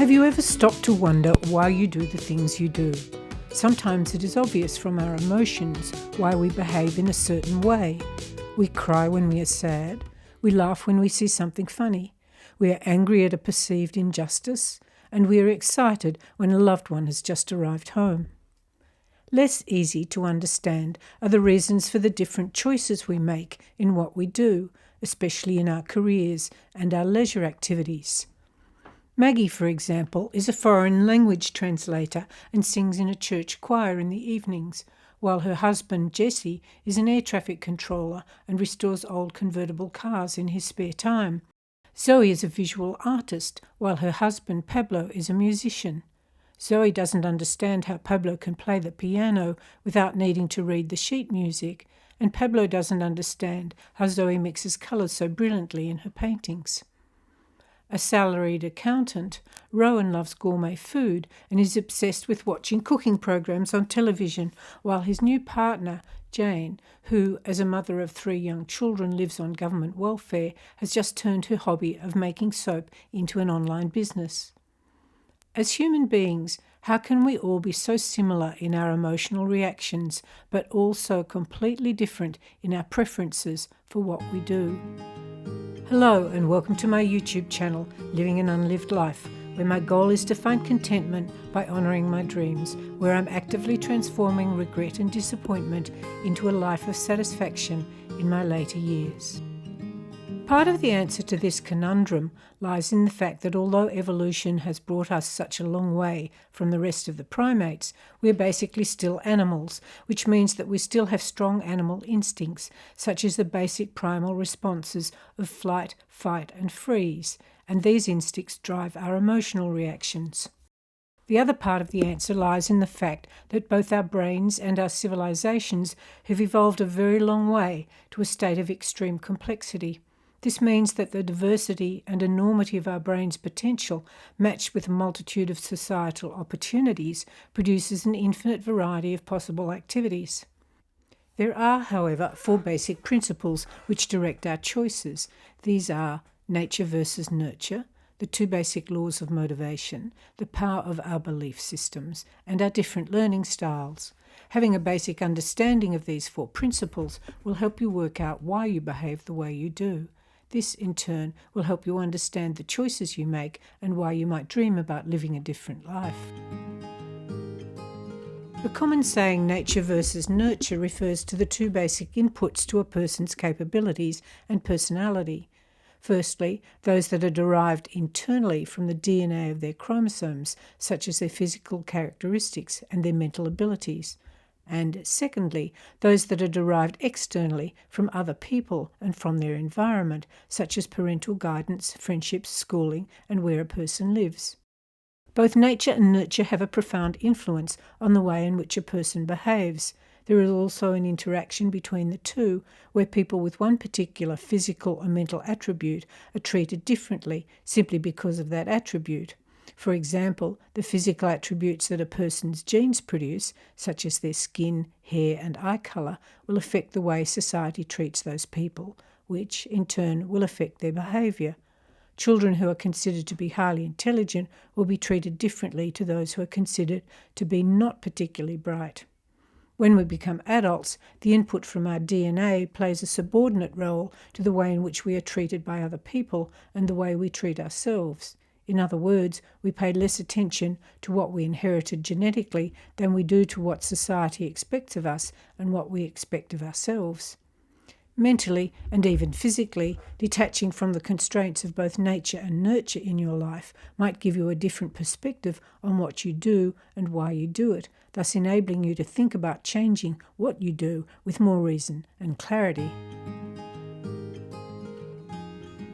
Have you ever stopped to wonder why you do the things you do? Sometimes it is obvious from our emotions why we behave in a certain way. We cry when we are sad. We laugh when we see something funny. We are angry at a perceived injustice. And we are excited when a loved one has just arrived home. Less easy to understand are the reasons for the different choices we make in what we do, especially in our careers and our leisure activities. Maggie, for example, is a foreign language translator and sings in a church choir in the evenings, while her husband, Jesse, is an air traffic controller and restores old convertible cars in his spare time. Zoe is a visual artist, while her husband, Pablo, is a musician. Zoe doesn't understand how Pablo can play the piano without needing to read the sheet music, and Pablo doesn't understand how Zoe mixes colours so brilliantly in her paintings. A salaried accountant, Rowan loves gourmet food and is obsessed with watching cooking programs on television, while his new partner, Jane, who, as a mother of 3 young children, lives on government welfare, has just turned her hobby of making soap into an online business. As human beings, how can we all be so similar in our emotional reactions, but also completely different in our preferences for what we do? Hello and welcome to my YouTube channel, Living an Unlived Life, where my goal is to find contentment by honouring my dreams, where I'm actively transforming regret and disappointment into a life of satisfaction in my later years. Part of the answer to this conundrum lies in the fact that although evolution has brought us such a long way from the rest of the primates, we're basically still animals, which means that we still have strong animal instincts, such as the basic primal responses of flight, fight, and freeze, and these instincts drive our emotional reactions. The other part of the answer lies in the fact that both our brains and our civilizations have evolved a very long way to a state of extreme complexity. This means that the diversity and enormity of our brain's potential, matched with a multitude of societal opportunities, produces an infinite variety of possible activities. There are, however, 4 basic principles which direct our choices. These are nature versus nurture, the 2 basic laws of motivation, the power of our belief systems, and our different learning styles. Having a basic understanding of these 4 principles will help you work out why you behave the way you do. This, in turn, will help you understand the choices you make and why you might dream about living a different life. The common saying nature versus nurture refers to the 2 basic inputs to a person's capabilities and personality. Firstly, those that are derived internally from the DNA of their chromosomes, such as their physical characteristics and their mental abilities. And secondly, those that are derived externally from other people and from their environment, such as parental guidance, friendships, schooling, and where a person lives. Both nature and nurture have a profound influence on the way in which a person behaves. There is also an interaction between the 2, where people with one particular physical or mental attribute are treated differently simply because of that attribute. For example, the physical attributes that a person's genes produce, such as their skin, hair, and eye colour, will affect the way society treats those people, which, in turn, will affect their behaviour. Children who are considered to be highly intelligent will be treated differently to those who are considered to be not particularly bright. When we become adults, the input from our DNA plays a subordinate role to the way in which we are treated by other people and the way we treat ourselves. In other words, we pay less attention to what we inherited genetically than we do to what society expects of us and what we expect of ourselves. Mentally, and even physically, detaching from the constraints of both nature and nurture in your life might give you a different perspective on what you do and why you do it, thus enabling you to think about changing what you do with more reason and clarity.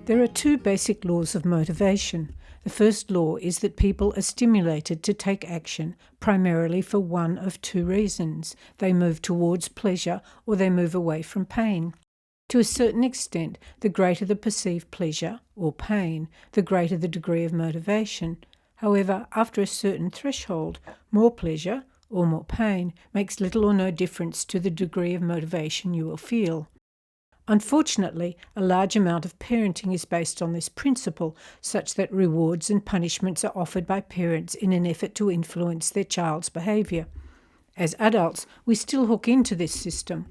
There are 2 basic laws of motivation. The first law is that people are stimulated to take action primarily for one of 2 reasons. They move towards pleasure or they move away from pain. To a certain extent, the greater the perceived pleasure or pain, the greater the degree of motivation. However, after a certain threshold, more pleasure or more pain makes little or no difference to the degree of motivation you will feel. Unfortunately, a large amount of parenting is based on this principle, such that rewards and punishments are offered by parents in an effort to influence their child's behaviour. As adults, we still hook into this system.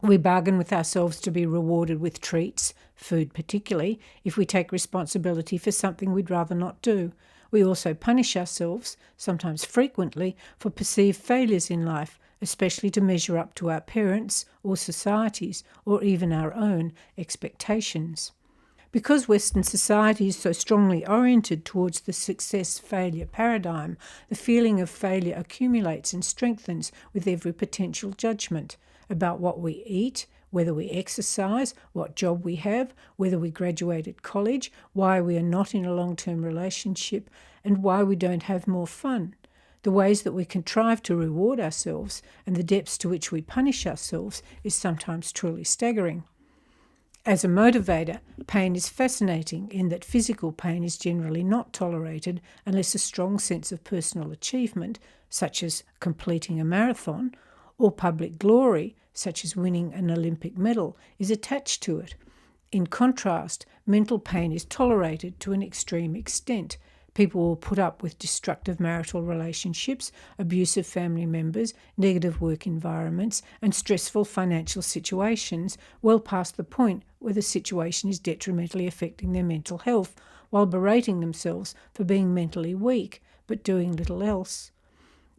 We bargain with ourselves to be rewarded with treats, food particularly, if we take responsibility for something we'd rather not do. We also punish ourselves, sometimes frequently, for perceived failures in life, especially to measure up to our parents' or society's or even our own expectations. Because Western society is so strongly oriented towards the success-failure paradigm, the feeling of failure accumulates and strengthens with every potential judgment about what we eat, whether we exercise, what job we have, whether we graduated college, why we are not in a long-term relationship, and why we don't have more fun. The ways that we contrive to reward ourselves and the depths to which we punish ourselves is sometimes truly staggering. As a motivator, pain is fascinating in that physical pain is generally not tolerated unless a strong sense of personal achievement, such as completing a marathon, or public glory, such as winning an Olympic medal, is attached to it. In contrast, mental pain is tolerated to an extreme extent. People will put up with destructive marital relationships, abusive family members, negative work environments, and stressful financial situations well past the point where the situation is detrimentally affecting their mental health, while berating themselves for being mentally weak, but doing little else.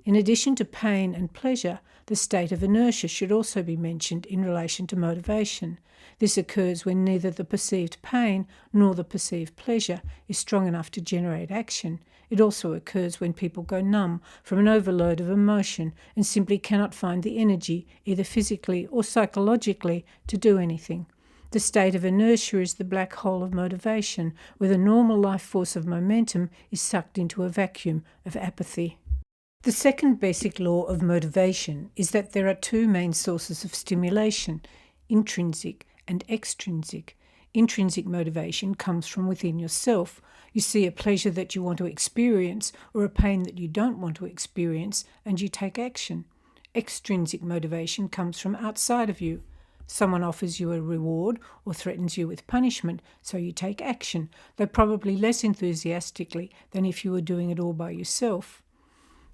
In addition to pain and pleasure, the state of inertia should also be mentioned in relation to motivation. This occurs when neither the perceived pain nor the perceived pleasure is strong enough to generate action. It also occurs when people go numb from an overload of emotion and simply cannot find the energy, either physically or psychologically, to do anything. The state of inertia is the black hole of motivation, where the normal life force of momentum is sucked into a vacuum of apathy. The second basic law of motivation is that there are two main sources of stimulation, intrinsic and extrinsic. Intrinsic motivation comes from within yourself. You see a pleasure that you want to experience or a pain that you don't want to experience, and you take action. Extrinsic motivation comes from outside of you. Someone offers you a reward or threatens you with punishment, so you take action, though probably less enthusiastically than if you were doing it all by yourself.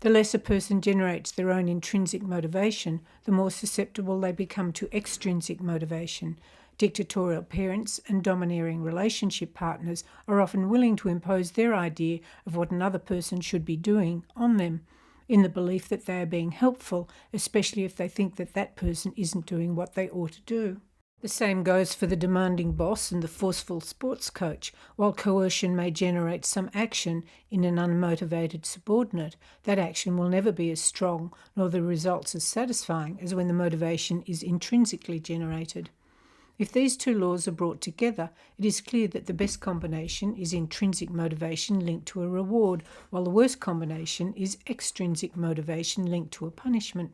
The less a person generates their own intrinsic motivation, the more susceptible they become to extrinsic motivation. Dictatorial parents and domineering relationship partners are often willing to impose their idea of what another person should be doing on them, in the belief that they are being helpful, especially if they think that that person isn't doing what they ought to do. The same goes for the demanding boss and the forceful sports coach. While coercion may generate some action in an unmotivated subordinate, that action will never be as strong nor the results as satisfying as when the motivation is intrinsically generated. If these two laws are brought together, it is clear that the best combination is intrinsic motivation linked to a reward, while the worst combination is extrinsic motivation linked to a punishment.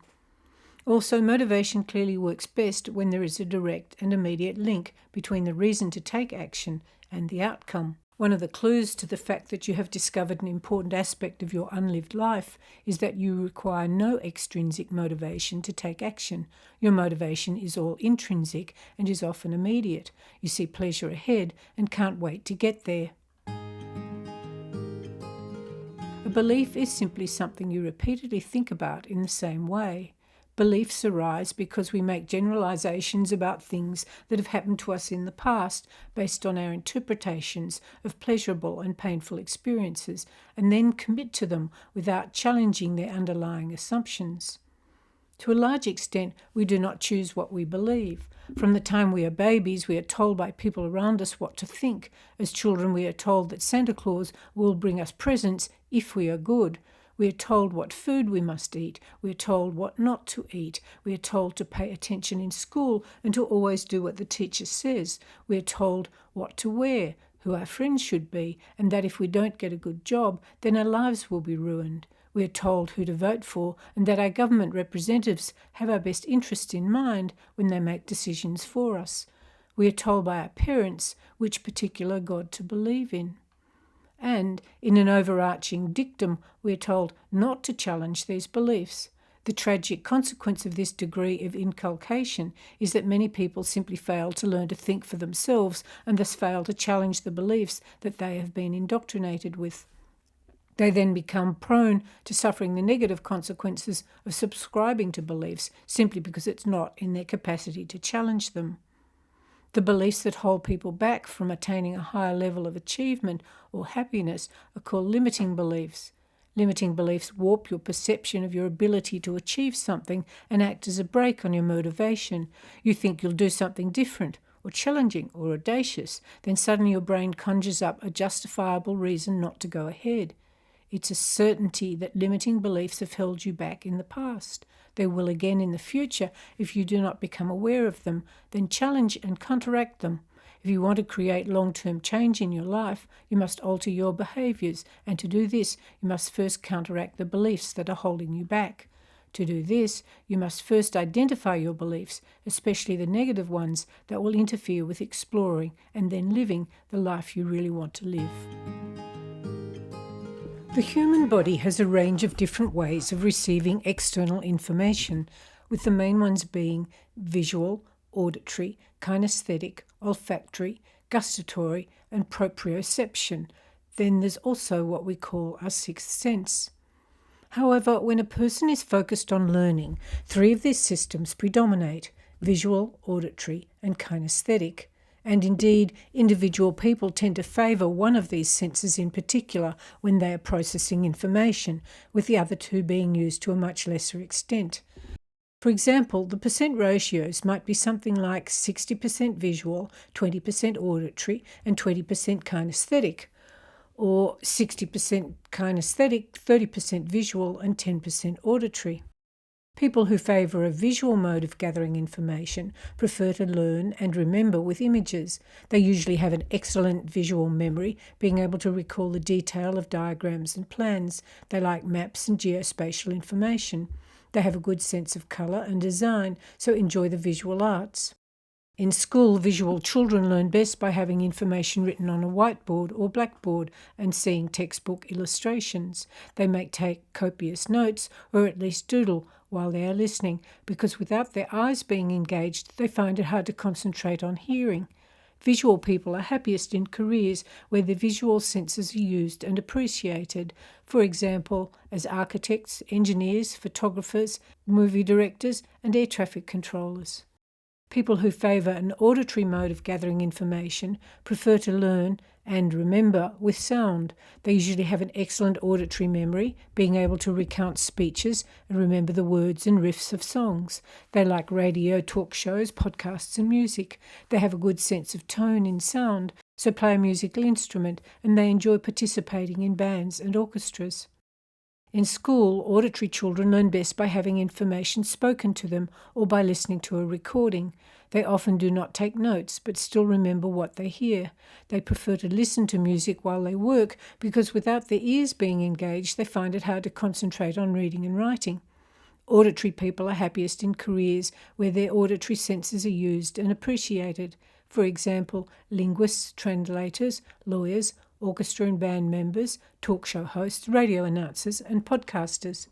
Also, motivation clearly works best when there is a direct and immediate link between the reason to take action and the outcome. One of the clues to the fact that you have discovered an important aspect of your unlived life is that you require no extrinsic motivation to take action. Your motivation is all intrinsic and is often immediate. You see pleasure ahead and can't wait to get there. A belief is simply something you repeatedly think about in the same way. Beliefs arise because we make generalizations about things that have happened to us in the past based on our interpretations of pleasurable and painful experiences, and then commit to them without challenging their underlying assumptions. To a large extent, we do not choose what we believe. From the time we are babies, we are told by people around us what to think. As children, we are told that Santa Claus will bring us presents if we are good. We are told what food we must eat. We are told what not to eat. We are told to pay attention in school and to always do what the teacher says. We are told what to wear, who our friends should be, and that if we don't get a good job, then our lives will be ruined. We are told who to vote for and that our government representatives have our best interests in mind when they make decisions for us. We are told by our parents which particular God to believe in. And, in an overarching dictum, we are told not to challenge these beliefs. The tragic consequence of this degree of inculcation is that many people simply fail to learn to think for themselves and thus fail to challenge the beliefs that they have been indoctrinated with. They then become prone to suffering the negative consequences of subscribing to beliefs simply because it's not in their capacity to challenge them. The beliefs that hold people back from attaining a higher level of achievement or happiness are called limiting beliefs. Limiting beliefs warp your perception of your ability to achieve something and act as a brake on your motivation. You think you'll do something different or challenging or audacious, then suddenly your brain conjures up a justifiable reason not to go ahead. It's a certainty that limiting beliefs have held you back in the past. They will again in the future if you do not become aware of them, then challenge and counteract them. If you want to create long-term change in your life, you must alter your behaviours, and to do this, you must first counteract the beliefs that are holding you back. To do this, you must first identify your beliefs, especially the negative ones that will interfere with exploring and then living the life you really want to live. The human body has a range of different ways of receiving external information, with the main ones being visual, auditory, kinesthetic, olfactory, gustatory, and proprioception. Then there's also what we call our sixth sense. However, when a person is focused on learning, three of these systems predominate: visual, auditory, and kinesthetic. And indeed, individual people tend to favour one of these senses in particular when they are processing information, with the other two being used to a much lesser extent. For example, the percent ratios might be something like 60% visual, 20% auditory, and 20% kinesthetic, or 60% kinesthetic, 30% visual, and 10% auditory. People who favour a visual mode of gathering information prefer to learn and remember with images. They usually have an excellent visual memory, being able to recall the detail of diagrams and plans. They like maps and geospatial information. They have a good sense of colour and design, so enjoy the visual arts. In school, visual children learn best by having information written on a whiteboard or blackboard and seeing textbook illustrations. They may take copious notes or at least doodle while they are listening, because without their eyes being engaged, they find it hard to concentrate on hearing. Visual people are happiest in careers where the visual senses are used and appreciated, for example, as architects, engineers, photographers, movie directors, and air traffic controllers. People who favour an auditory mode of gathering information prefer to learn and remember with sound. They usually have an excellent auditory memory, being able to recount speeches and remember the words and riffs of songs. They like radio, talk shows, podcasts and music. They have a good sense of tone in sound, so play a musical instrument, and they enjoy participating in bands and orchestras. In school, auditory children learn best by having information spoken to them or by listening to a recording. They often do not take notes, but still remember what they hear. They prefer to listen to music while they work because without their ears being engaged, they find it hard to concentrate on reading and writing. Auditory people are happiest in careers where their auditory senses are used and appreciated. For example, linguists, translators, lawyers, orchestra and band members, talk show hosts, radio announcers, and podcasters.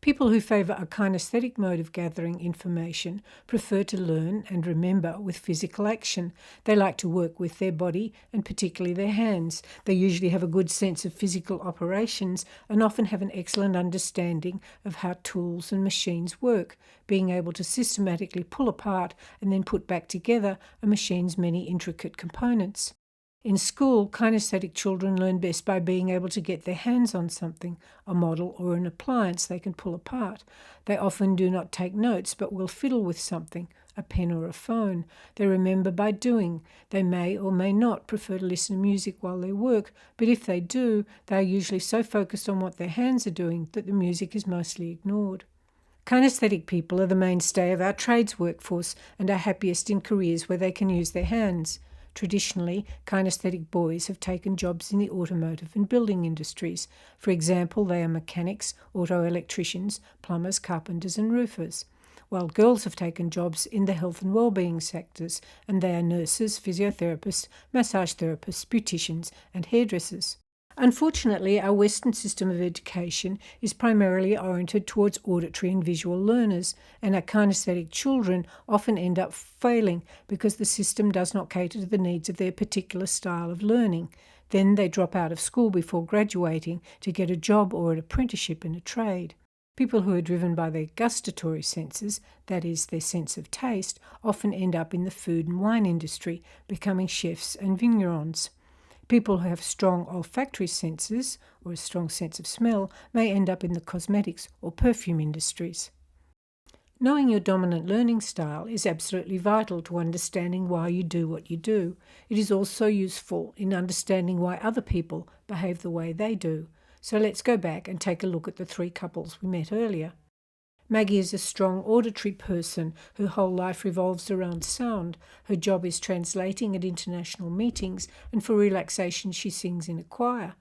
People who favour a kinesthetic mode of gathering information prefer to learn and remember with physical action. They like to work with their body and particularly their hands. They usually have a good sense of physical operations and often have an excellent understanding of how tools and machines work, being able to systematically pull apart and then put back together a machine's many intricate components. In school, kinesthetic children learn best by being able to get their hands on something, a model or an appliance they can pull apart. They often do not take notes but will fiddle with something, a pen or a phone. They remember by doing. They may or may not prefer to listen to music while they work, but if they do, they are usually so focused on what their hands are doing that the music is mostly ignored. Kinesthetic people are the mainstay of our trades workforce and are happiest in careers where they can use their hands. Traditionally, kinesthetic boys have taken jobs in the automotive and building industries. For example, they are mechanics, auto electricians, plumbers, carpenters and roofers, while girls have taken jobs in the health and well-being sectors, and they are nurses, physiotherapists, massage therapists, beauticians and hairdressers. Unfortunately, our Western system of education is primarily oriented towards auditory and visual learners, and our kinesthetic children often end up failing because the system does not cater to the needs of their particular style of learning. Then they drop out of school before graduating to get a job or an apprenticeship in a trade. People who are driven by their gustatory senses, that is, their sense of taste, often end up in the food and wine industry, becoming chefs and vignerons. People who have strong olfactory senses, or a strong sense of smell, may end up in the cosmetics or perfume industries. Knowing your dominant learning style is absolutely vital to understanding why you do what you do. It is also useful in understanding why other people behave the way they do. So let's go back and take a look at the three couples we met earlier. Maggie is a strong auditory person. Her whole life revolves around sound. Her job is translating at international meetings, and for relaxation she sings in a choir.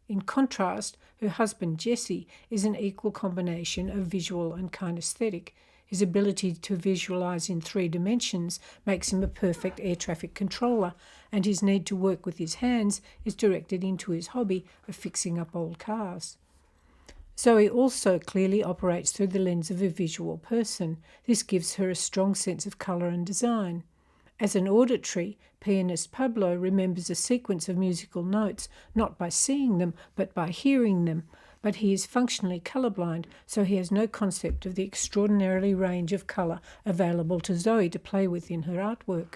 In contrast, her husband Jesse is an equal combination of visual and kinesthetic. His ability to visualize in 3 dimensions makes him a perfect air traffic controller, and his need to work with his hands is directed into his hobby of fixing up old cars. Zoe also clearly operates through the lens of a visual person. This gives her a strong sense of colour and design. As an auditory, pianist Pablo remembers a sequence of musical notes not by seeing them but by hearing them, but he is functionally colourblind, so he has no concept of the extraordinarily range of colour available to Zoe to play with in her artwork.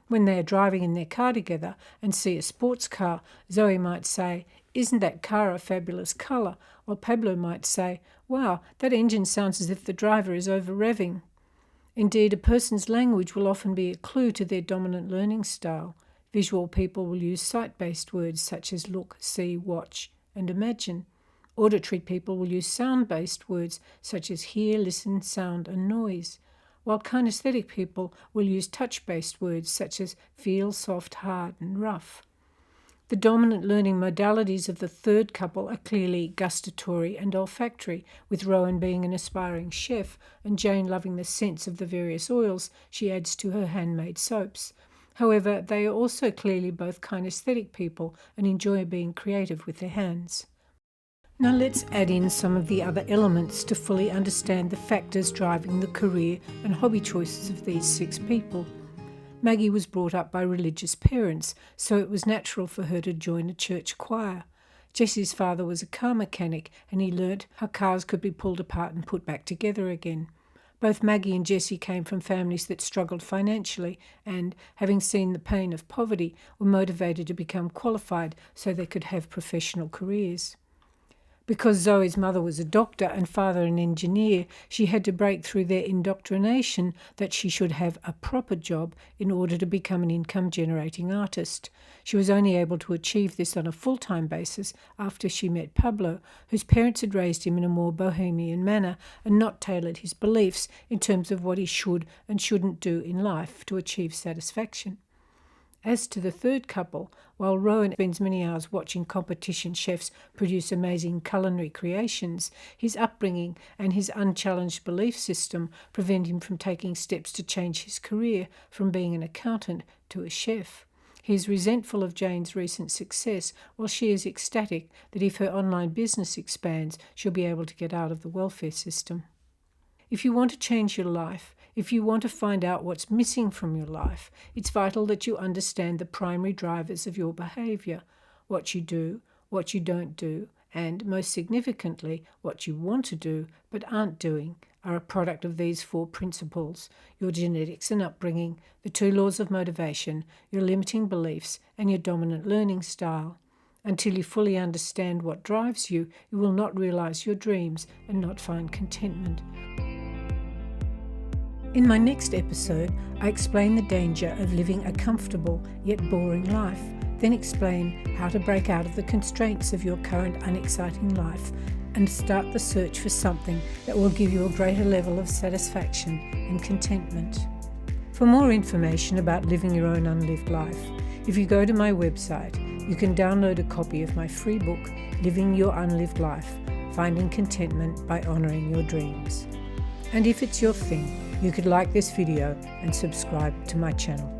When they are driving in their car together and see a sports car, Zoe might say, "Isn't that car a fabulous colour?" While Pablo might say, "Wow, that engine sounds as if the driver is over-revving." Indeed, a person's language will often be a clue to their dominant learning style. Visual people will use sight-based words such as look, see, watch, and imagine. Auditory people will use sound-based words such as hear, listen, sound, and noise, while kinesthetic people will use touch-based words such as feel, soft, hard, and rough. The dominant learning modalities of the third couple are clearly gustatory and olfactory, with Rowan being an aspiring chef and Jane loving the scents of the various oils she adds to her handmade soaps. However, they are also clearly both kinesthetic people and enjoy being creative with their hands. Now let's add in some of the other elements to fully understand the factors driving the career and hobby choices of these 6 people. Maggie was brought up by religious parents, so it was natural for her to join a church choir. Jesse's father was a car mechanic, and he learnt how cars could be pulled apart and put back together again. Both Maggie and Jesse came from families that struggled financially and, having seen the pain of poverty, were motivated to become qualified so they could have professional careers. Because Zoe's mother was a doctor and father an engineer, she had to break through their indoctrination that she should have a proper job in order to become an income-generating artist. She was only able to achieve this on a full-time basis after she met Pablo, whose parents had raised him in a more bohemian manner and not tailored his beliefs in terms of what he should and shouldn't do in life to achieve satisfaction. As to the third couple, while Rowan spends many hours watching competition chefs produce amazing culinary creations, his upbringing and his unchallenged belief system prevent him from taking steps to change his career from being an accountant to a chef. He is resentful of Jane's recent success, while she is ecstatic that if her online business expands, she'll be able to get out of the welfare system. If you want to change your life, if you want to find out what's missing from your life, it's vital that you understand the primary drivers of your behaviour, what you do, what you don't do, and, most significantly, what you want to do but aren't doing, are a product of these 4 principles: your genetics and upbringing, the 2 laws of motivation, your limiting beliefs, and your dominant learning style. Until you fully understand what drives you, you will not realise your dreams and not find contentment. In my next episode, I explain the danger of living a comfortable yet boring life, then explain how to break out of the constraints of your current unexciting life and start the search for something that will give you a greater level of satisfaction and contentment. For more information about living your own unlived life, if you go to my website, you can download a copy of my free book, Living Your Unlived Life, Finding Contentment by Honouring Your Dreams. And if it's your thing, you could like this video and subscribe to my channel.